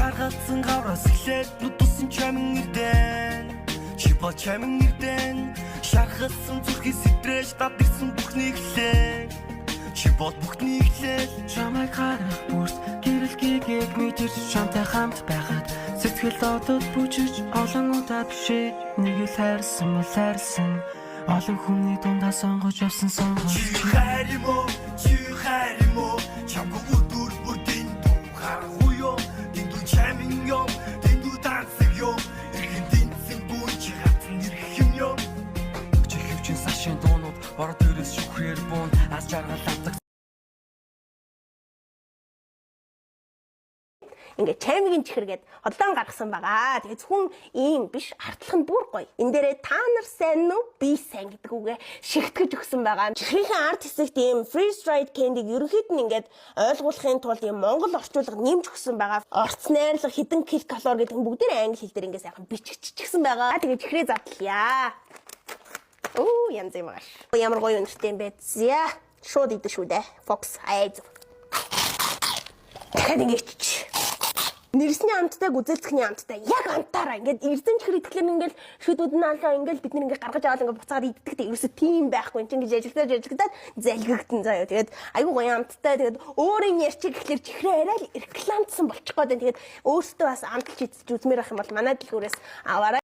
Шаргацсан гавраас эхлээд нүдсэн чамин ирдэн Чипо чамин ирдэн Шаргацсан зүрхий сэтрэж дадгсан бүхнийг хэлээ Чипот бүхнийг хэлээ Чамайг харах бүрс гэрэл гэгээг мэдэрч чамтай хамт байхад Сэтгэл одод бүжиж олон удаа бишээ Нэг л хайрсан бол хайрсан Олон хүмний дундаа сонгож явсан сонгож Чи хайр юм уу Чамгүй өдөр бүр дэндүү харахгүй юу Дэндүү чамин юм Дэндүү дансаг юм Ирхэн дэнцэн бүүн чи хатан ирэх юм юм Чихвчин сашин дуунууд Ород төрөөс шүхрээр буун Аз жаргал авдаг Ингээ чаймгийн чихэргээд хотлон гаргасан байгаа. Тэгээд хүн ийм биш артлах нь бүр гоё. Энэ дээрээ та нар сайн уу? Би сайн гэдэг үгээ шигтгэж өгсөн байгаа. Чихрийн арт хэсэгт ийм freeze dried candy-г ерөнхийд нь ингээд ойлгуулахын тулд ийм монгол орчуулга нэмж өгсөн байгаа. Орц найрлага хэдэн килокалори гэдэг нь бүгдээр англи хэл дээр ингээ сайхан бичигдчихсэн байгаа. Тэгээд чихрээ задлаа. Оо янз юм байна. Ямар гоё үнэртэй юм бэ? За шууд идэх шүү дээ. Fox айз. Дахиад ингээ иччих. Нэрсний амттай гүзэлцэхний амттай яг амтаараа ингээд эрдэн чихэр идэхлээр ингээд шүдүүд нь алаа ингээд бид нэг гаргаж аваад ингээд буцаад иддэг ерөөсө тийм байхгүй энэ ингээд ажиллагдаад залгигдэн заяа. Тэгээд айгуу гоё амттай тэгээд өөрийн ярьчих гэхлээр чихрээ арай л рекламдсан болчих гээд тэгээд өөртөө бас амталж идэж үзмээр ах юм бол манай дэлгүүрээс аваарай.